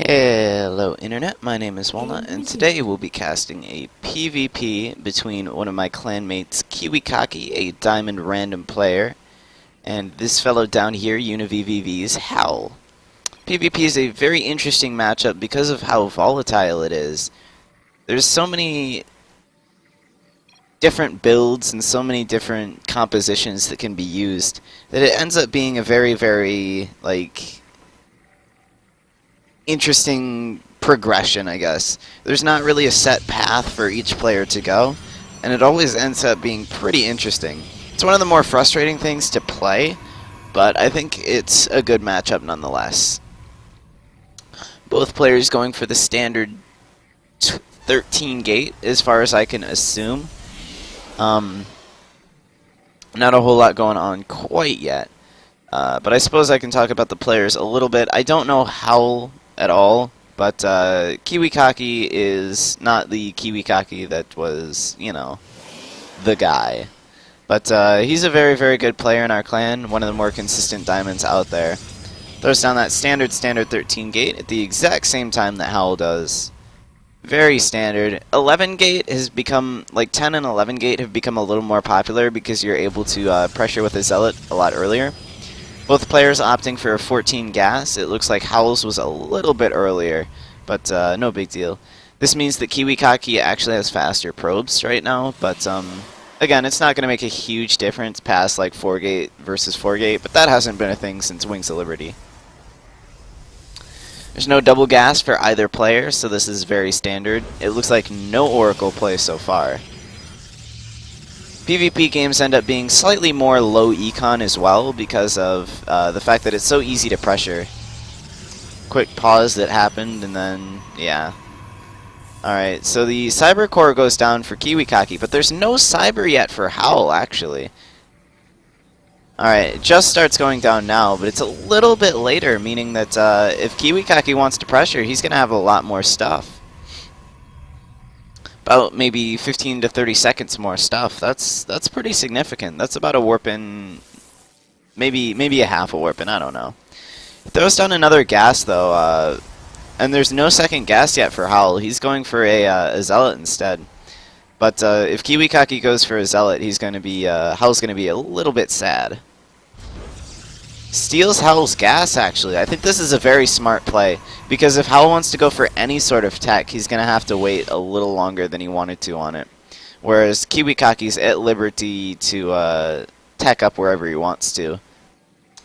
Hello Internet, my name is Walnut, and today we'll be casting a PvP between one of my clanmates, Kiwikaki, a diamond random player, and this fellow down here, UniVVV's Howl. PvP is a very interesting matchup because of how volatile it is. There's so many different builds and so many different compositions that can be used that it ends up being a very, interesting progression, I guess. There's not really a set path for each player to go, and it always ends up being pretty interesting. It's one of the more frustrating things to play, but I think it's a good matchup nonetheless. Both players going for the standard 13 gate, as far as I can assume. Not a whole lot going on quite yet. But I suppose I can talk about the players a little bit. I don't know Howl at all, but Kiwikaki is not the Kiwikaki that was, the guy. But he's a very good player in our clan, one of the more consistent diamonds out there. Throws down that standard 13 gate at the exact same time that Howl does. Very standard. 11 gate has become, 10 and 11 gate have become a little more popular because you're able to pressure with a zealot a lot earlier. Both players opting for a 14 gas. It looks like Howl's was a little bit earlier, but no big deal. This means that Kiwikaki actually has faster probes right now, but again, it's not going to make a huge difference past 4 gate versus 4 gate, but that hasn't been a thing since Wings of Liberty. There's no double gas for either player, so this is very standard. It looks like no Oracle play so far. PvP games end up being slightly more low econ as well because of the fact that it's so easy to pressure. Quick pause that happened, and then, yeah. Alright, so the Cyber Core goes down for Kiwikaki, but there's no Cyber yet for Howl, actually. Alright, it just starts going down now, but it's a little bit later, meaning that if Kiwikaki wants to pressure, he's going to have a lot more stuff. About maybe 15 to 30 seconds more stuff. That's pretty significant. That's about a warpin', maybe a half a warpin', I don't know. He throws down another gas though, and there's no second gas yet for Howl. He's going for a zealot instead. But if Kiwikaki goes for a zealot, he's going to be Howl's going to be a little bit sad. Steals Howl's gas, actually. I think this is a very smart play, because if Howl wants to go for any sort of tech, he's going to have to wait a little longer than he wanted to on it. Whereas Kiwikaki's at liberty to tech up wherever he wants to.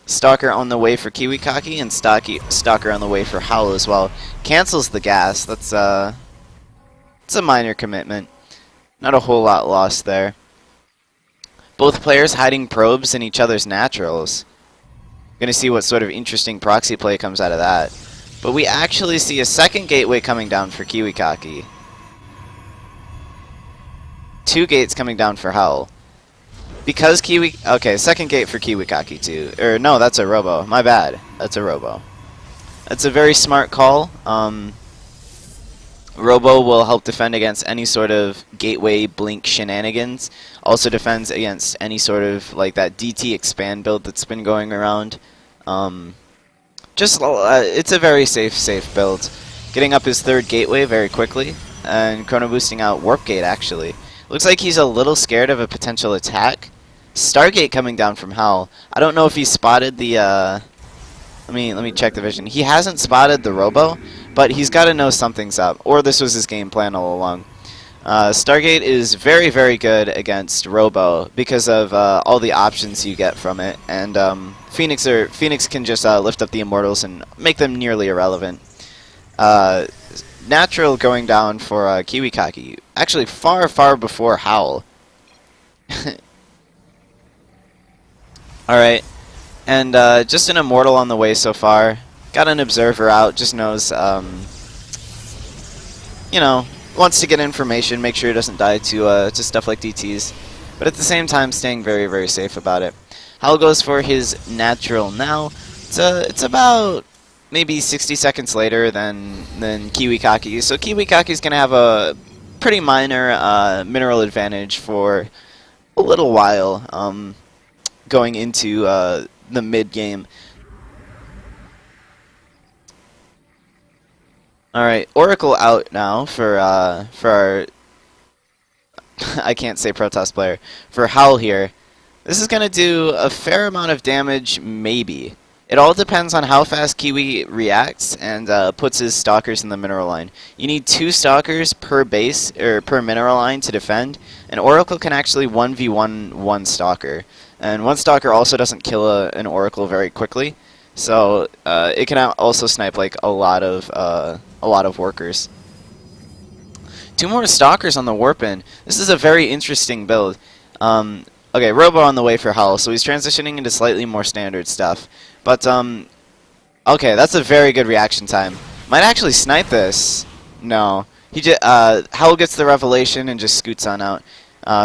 Stalker on the way for Kiwikaki, and Stalker on the way for Howl as well. Cancels the gas. That's it's a minor commitment. Not a whole lot lost there. Both players hiding probes in each other's naturals. Gonna see what sort of interesting proxy play comes out of that. But we actually see a second gateway coming down for Kiwikaki. 2 gates coming down for Howl. Because okay, second gate for Kiwikaki too. Or no, that's a robo. My bad. That's a robo. That's a very smart call. Robo will help defend against any sort of gateway blink shenanigans. Also defends against any sort of that DT expand build that's been going around. It's a very safe build. Getting up his 3rd gateway very quickly, and chrono boosting out warp gate actually. Looks like he's a little scared of a potential attack. Stargate coming down from Howl. I don't know if he spotted the let me check the vision. He hasn't spotted the robo, but he's got to know something's up, or this was his game plan all along. Stargate is very good against robo because of all the options you get from it, and Phoenix can just lift up the immortals and make them nearly irrelevant. Natural going down for Kiwikaki, actually far before Howl. Alright, and just an immortal on the way so far. Got an observer out, just knows, wants to get information, make sure he doesn't die to stuff like DTs. But at the same time, staying very safe about it. Howl goes for his natural now. It's about maybe 60 seconds later than Kiwikaki. So Kiwikaki's going to have a pretty minor mineral advantage for a little while going into the mid-game. All right, Oracle out now for our I can't say Protoss player for Howl here. This is gonna do a fair amount of damage, maybe. It all depends on how fast Kiwi reacts and puts his stalkers in the mineral line. You need 2 stalkers per base or per mineral line to defend, and Oracle can actually 1v1 one stalker. And one stalker also doesn't kill an Oracle very quickly, so it can also snipe like a lot of workers. 2 more stalkers on the warp in. This is a very interesting build. Okay, Robo on the way for Howl, so he's transitioning into slightly more standard stuff. But, okay, that's a very good reaction time. Might actually snipe this. No. Howl gets the revelation and just scoots on out.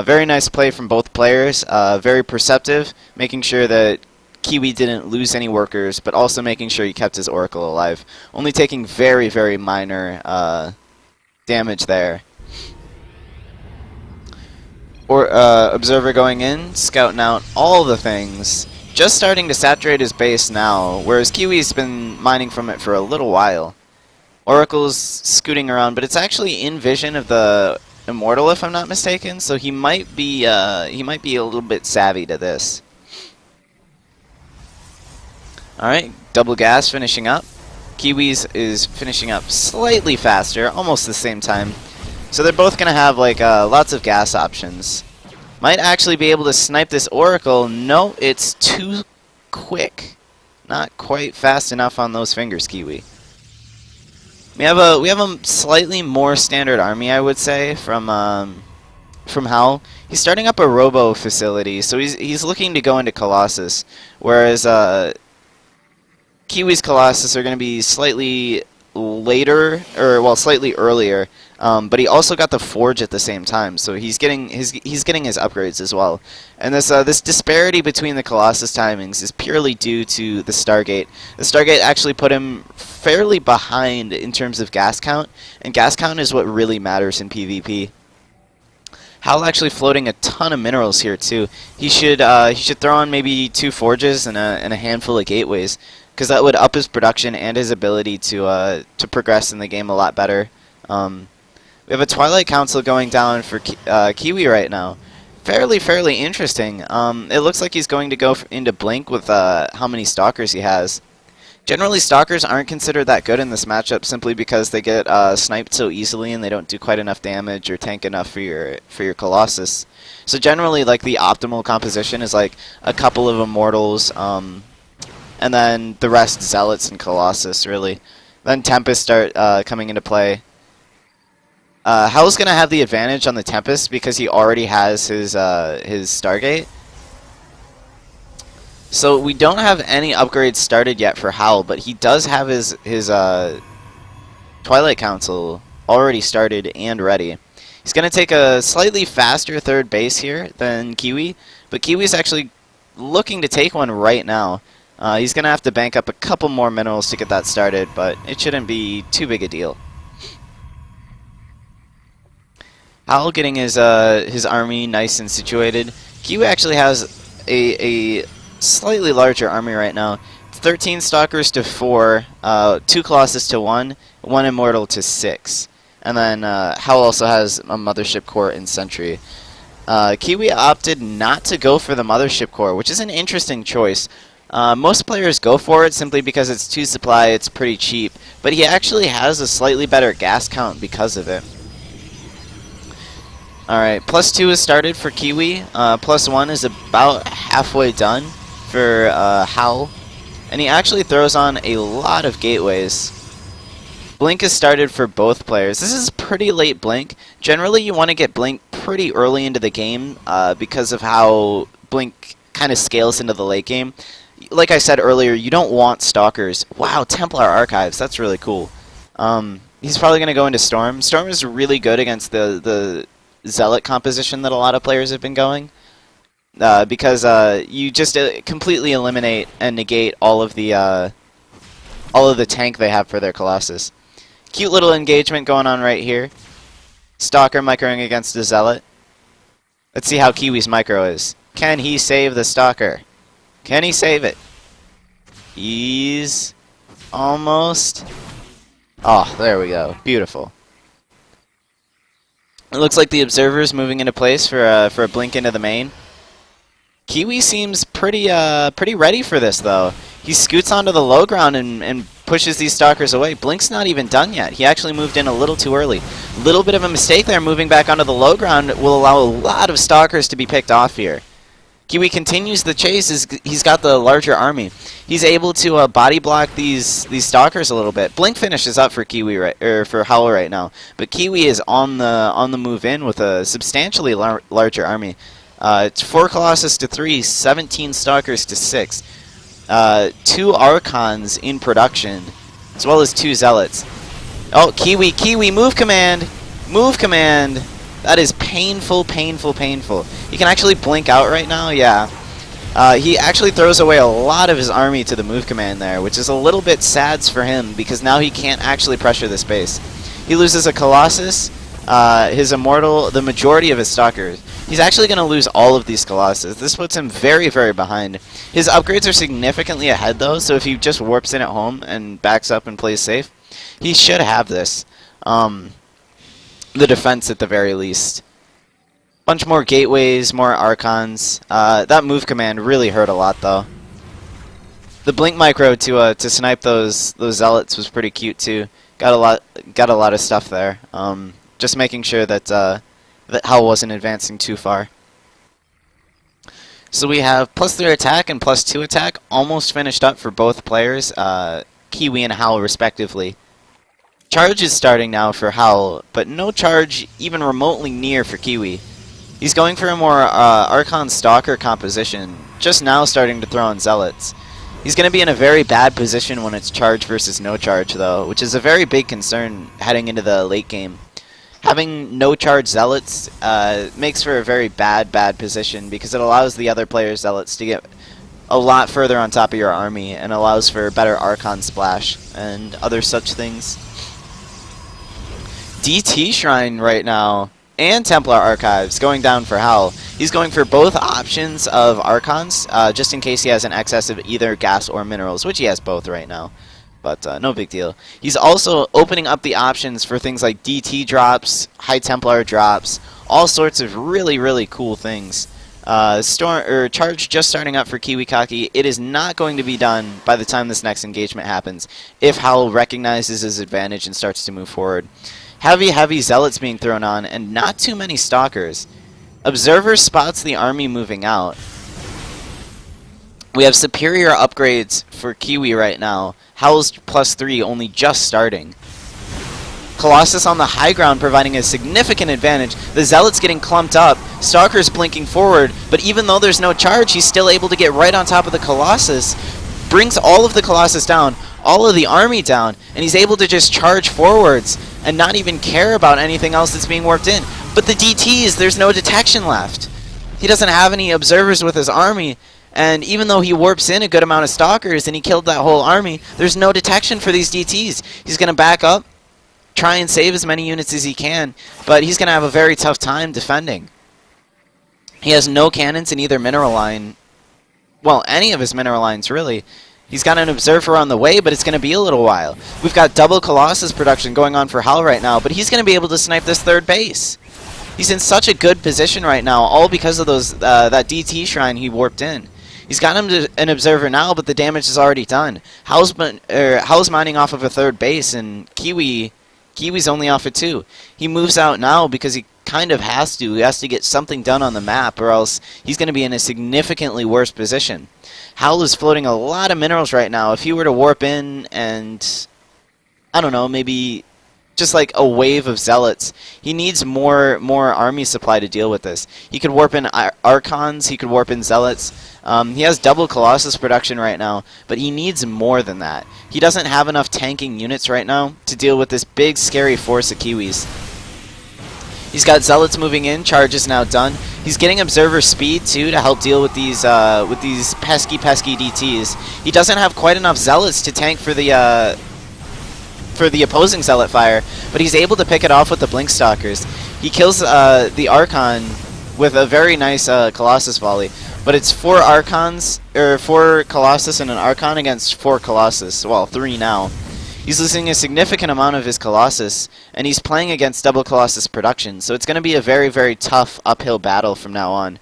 Very nice play from both players. Very perceptive, making sure that Kiwi didn't lose any workers, but also making sure he kept his Oracle alive. Only taking very, very minor damage there. Or Observer going in, scouting out all the things. Just starting to saturate his base now, whereas Kiwi's been mining from it for a little while. Oracle's scooting around, but it's actually in vision of the Immortal, if I'm not mistaken, so he might be a little bit savvy to this. Alright, double gas finishing up. Kiwi's is finishing up slightly faster, almost the same time. So they're both going to have like lots of gas options. Might actually be able to snipe this Oracle. No, it's too quick. Not quite fast enough on those fingers, Kiwi. We have a slightly more standard army, I would say, from Howl. He's starting up a Robo facility, so he's looking to go into Colossus, whereas Kiwi's Colossus are going to be slightly later, or well, slightly earlier. But he also got the Forge at the same time, so he's getting his upgrades as well. And this disparity between the Colossus timings is purely due to the Stargate. The Stargate actually put him fairly behind in terms of gas count, and gas count is what really matters in PvP. Howl actually floating a ton of minerals here too. He should throw on maybe 2 forges and a handful of gateways, because that would up his production and his ability to progress in the game a lot better. We have a Twilight Council going down for Kiwi right now. Fairly interesting. It looks like he's going to go into Blink with how many Stalkers he has. Generally, Stalkers aren't considered that good in this matchup simply because they get sniped so easily and they don't do quite enough damage or tank enough for your Colossus. So generally, like the optimal composition is like a couple of Immortals, and then the rest Zealots and Colossus, really. Then Tempest start coming into play. Howl's going to have the advantage on the Tempest because he already has his Stargate. So we don't have any upgrades started yet for Howl, but he does have his Twilight Council already started and ready. He's going to take a slightly faster third base here than Kiwi, but Kiwi's actually looking to take one right now. He's going to have to bank up a couple more minerals to get that started, but it shouldn't be too big a deal. Howl getting his army nice and situated. Kiwi actually has a slightly larger army right now. 13 Stalkers to 4, 2 Colossus to 1, 1 Immortal to 6. And then Howl also has a Mothership Core and Sentry. Kiwi opted not to go for the Mothership Core, which is an interesting choice. Most players go for it simply because it's 2 supply, it's pretty cheap, but he actually has a slightly better gas count because of it. Alright, +2 is started for Kiwi. +1 is about halfway done for Howl. And he actually throws on a lot of gateways. Blink is started for both players. This is pretty late Blink. Generally, you want to get Blink pretty early into the game because of how Blink kind of scales into the late game. Like I said earlier, you don't want Stalkers. Wow, Templar Archives. That's really cool. He's probably going to go into Storm. Storm is really good against the Zealot composition that a lot of players have been going, because you just completely eliminate and negate all of the tank they have for their Colossus. Cute little engagement going on right here. Stalker microing against the Zealot. Let's see how Kiwi's micro is. Can he save the Stalker? Can he save it? He's almost Oh, there we go. Beautiful. It looks like the observer is moving into place for a blink into the main. Kiwi seems pretty ready for this, though. He scoots onto the low ground and pushes these stalkers away. Blink's not even done yet. He actually moved in a little too early. Little bit of a mistake there. Moving back onto the low ground will allow a lot of stalkers to be picked off here. Kiwi continues the chase. He's got the larger army. He's able to body block these stalkers a little bit. Blink finishes up for Kiwi for Howl right now, but Kiwi is on the move in with a substantially larger army. It's 4 Colossus to 3, 17 Stalkers to 6. 2 Archons in production, as well as 2 Zealots. Oh, Kiwi, move command! Move command! That is painful, painful, painful. He can actually blink out right now, yeah. He actually throws away a lot of his army to the move command there, which is a little bit sad for him, because now he can't actually pressure this base. He loses a Colossus, his Immortal, the majority of his Stalkers. He's actually going to lose all of these Colossus. This puts him very, very behind. His upgrades are significantly ahead, though, so if he just warps in at home and backs up and plays safe, he should have this. The defense at the very least. Bunch more gateways, more Archons. That move command really hurt a lot, though. The blink micro to snipe those Zealots was pretty cute, too. Got a lot of stuff there. Just making sure that that Howl wasn't advancing too far. So we have +3 attack and +2 attack almost finished up for both players, Kiwi and Howl respectively. Charge is starting now for Howl, but no charge even remotely near for Kiwi. He's going for a more Archon Stalker composition, just now starting to throw on Zealots. He's going to be in a very bad position when it's charge versus no charge, though, which is a very big concern heading into the late game. Having no charge Zealots makes for a very bad position because it allows the other player's Zealots to get a lot further on top of your army and allows for better Archon splash and other such things. DT Shrine right now and Templar Archives going down for Howl. He's going for both options of Archons just in case he has an excess of either gas or minerals, which he has both right now. But no big deal. He's also opening up the options for things like DT drops, High Templar drops, all sorts of really, really cool things. Charge just starting up for Kiwikaki. It is not going to be done by the time this next engagement happens if Howl recognizes his advantage and starts to move forward. Heavy Zealots being thrown on and not too many Stalkers. Observer spots the army moving out. We have superior upgrades for Kiwi right now. Howl's +3 only just starting. Colossus on the high ground providing a significant advantage. The Zealots getting clumped up. Stalker's blinking forward, but even though there's no charge, he's still able to get right on top of the Colossus. Brings all of the Colossus down, all of the army down, and he's able to just charge forwards and not even care about anything else that's being warped in. But the DTs, there's no detection left. He doesn't have any observers with his army. And even though he warps in a good amount of Stalkers and he killed that whole army, there's no detection for these DTs. He's going to back up, try and save as many units as he can, but he's going to have a very tough time defending. He has no cannons in either mineral line. Well, any of his mineral lines, really. He's got an observer on the way, but it's going to be a little while. We've got double Colossus production going on for Howl right now, but he's going to be able to snipe this third base. He's in such a good position right now, all because of those that DT shrine he warped in. He's got him to an observer now, but the damage is already done. Howl's mining off of a third base, and Kiwi's only off of 2. He moves out now because he kind of has to. He has to get something done on the map, or else he's going to be in a significantly worse position. Howl is floating a lot of minerals right now. If he were to warp in and, I don't know, maybe just like a wave of Zealots, he needs more army supply to deal with this. He could warp in Archons, he could warp in Zealots. He has double Colossus production right now, but he needs more than that. He doesn't have enough tanking units right now to deal with this big, scary force of Kiwis. He's got Zealots moving in. Charge is now done. He's getting Observer speed, too, to help deal with these pesky DTs. He doesn't have quite enough Zealots to tank for the opposing Zealot fire, but he's able to pick it off with the Blink Stalkers. He kills the Archon with a very nice Colossus volley. But it's 4 Archons, or 4 Colossus and an Archon against 4 Colossus. Well, 3 now. He's losing a significant amount of his Colossus, and he's playing against double Colossus production, so it's going to be a very, very tough uphill battle from now on.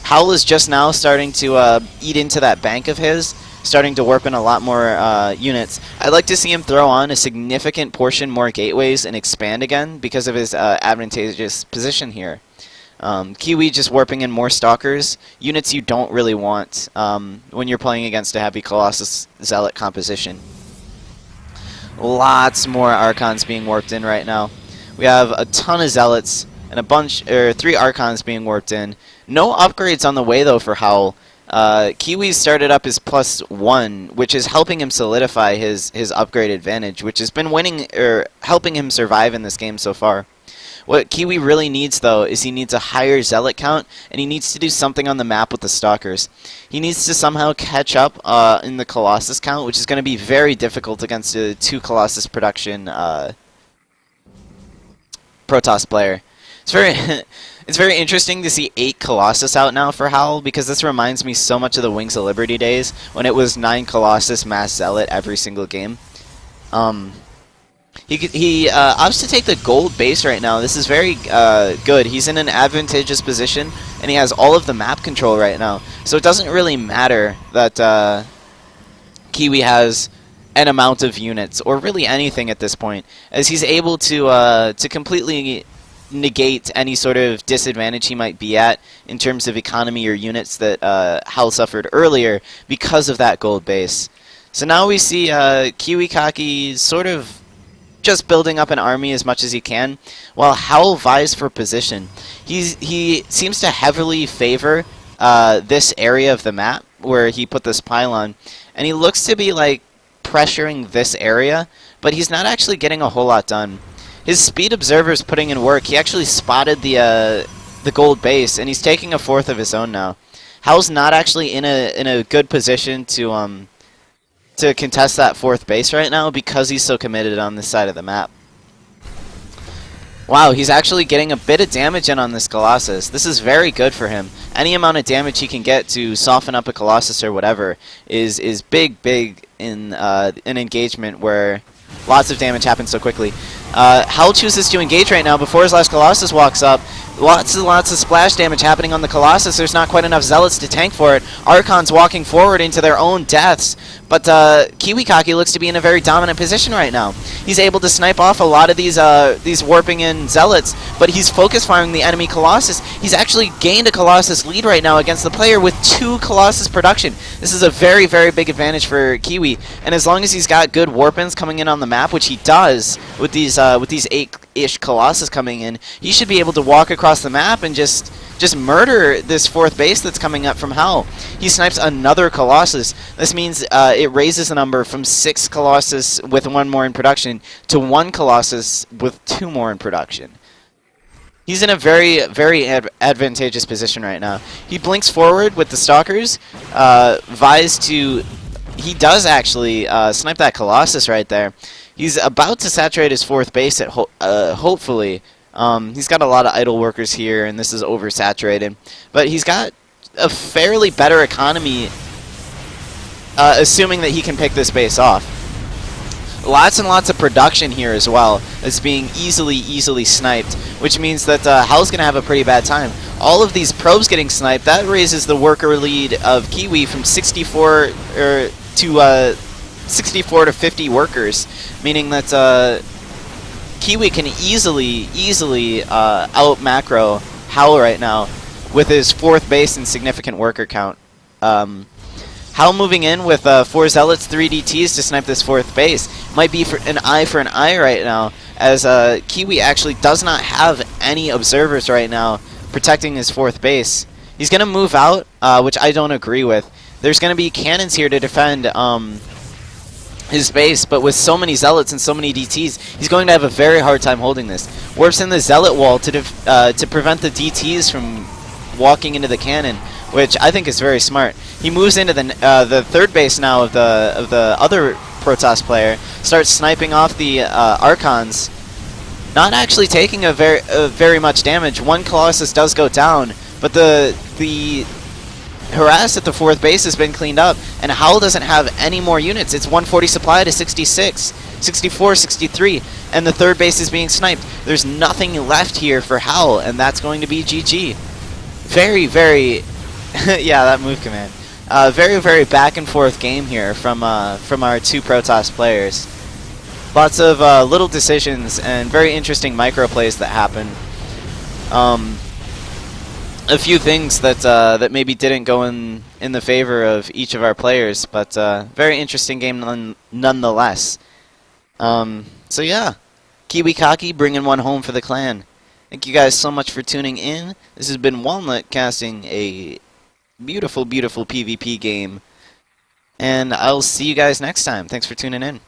Howl is just now starting to eat into that bank of his, starting to warp in a lot more units. I'd like to see him throw on a significant portion more gateways and expand again because of his advantageous position here. Kiwi just warping in more Stalkers, units you don't really want when you're playing against a heavy Colossus Zealot composition. Lots more Archons being warped in right now. We have a ton of Zealots and a bunch, or 3 Archons being warped in. No upgrades on the way though for Howl. Kiwi started up his +1, which is helping him solidify his upgrade advantage, which has been winning or helping him survive in this game so far. What Kiwi really needs, though, is he needs a higher Zealot count, and he needs to do something on the map with the Stalkers. He needs to somehow catch up in the Colossus count, which is going to be very difficult against a 2 Colossus production Protoss player. It's very, it's very interesting to see 8 Colossus out now for Howl, because this reminds me so much of the Wings of Liberty days, when it was 9 Colossus Mass Zealot every single game. He opts to take the gold base right now. This is very good. He's in an advantageous position, and he has all of the map control right now. So it doesn't really matter that Kiwi has an amount of units, or really anything at this point, as he's able to completely negate any sort of disadvantage he might be at in terms of economy or units that Howl suffered earlier because of that gold base. So now we see Kiwikaki sort of just building up an army as much as he can, while Howl vies for position. He seems to heavily favor this area of the map where he put this pylon, and he looks to be like pressuring this area, but he's not actually getting a whole lot done. His speed observer's putting in work. He actually spotted the gold base, and he's taking a 4th of his own now. Howl's not actually in a good position to contest that 4th base right now because he's so committed on this side of the map. Wow, he's actually getting a bit of damage in on this Colossus. This is very good for him. Any amount of damage he can get to soften up a Colossus or whatever is big in an engagement where lots of damage happens so quickly. Howl chooses to engage right now before his last Colossus walks up. Lots and lots of splash damage happening on the Colossus. There's not quite enough Zealots to tank for it. Archons walking forward into their own deaths. But Kiwikaki looks to be in a very dominant position right now. He's able to snipe off a lot of these warping in Zealots, but he's focus firing the enemy Colossus. He's actually gained a Colossus lead right now against the player with 2 Colossus production. This is a very, very big advantage for Kiwi, and as long as he's got good warp-ins coming in on the map, which he does with these 8-ish Colossus coming in, he should be able to walk across the map and just murder this 4th base that's coming up from Howl. He snipes another Colossus. This means it raises the number from 6 Colossus with 1 more in production to 1 Colossus with 2 more in production. He's in a very, very advantageous position right now. He blinks forward with the Stalkers, vies to... He does actually snipe that Colossus right there. He's about to saturate his 4th base, at hopefully. He's got a lot of idle workers here, and this is oversaturated. But he's got a fairly better economy, assuming that he can pick this base off. Lots and lots of production here as well. It's being easily sniped, which means that Howl's going to have a pretty bad time. All of these probes getting sniped, that raises the worker lead of Kiwi from 64 to 50 workers, meaning that Kiwi can easily out macro Howl right now with his 4th base and significant worker count. Howl moving in with 4 Zealots, 3 DTs to snipe this 4th base. Might be for an eye right now, as Kiwi actually does not have any observers right now protecting his 4th base. He's going to move out, which I don't agree with. There's going to be cannons here to defend his base, but with so many Zealots and so many DTs, he's going to have a very hard time holding this. Warps in the Zealot wall to prevent the DTs from walking into the cannon, which I think is very smart. He moves into the 3rd base now of the other Protoss player, starts sniping off the Archons, not actually taking very much damage. 1 Colossus does go down, but the harass at the 4th base has been cleaned up, and Howl doesn't have any more units. It's 140 supply to 66, 64, 63, and the 3rd base is being sniped. There's nothing left here for Howl, and that's going to be GG. Very, very, yeah, that move command. Very, very back and forth game here from our 2 Protoss players. Lots of little decisions and very interesting micro plays that happen. A few things that that maybe didn't go in the favor of each of our players, but very interesting game nonetheless. So yeah, Kiwikaki bringing one home for the clan. Thank you guys so much for tuning in. This has been Walnut casting a beautiful, beautiful PvP game, and I'll see you guys next time. Thanks for tuning in.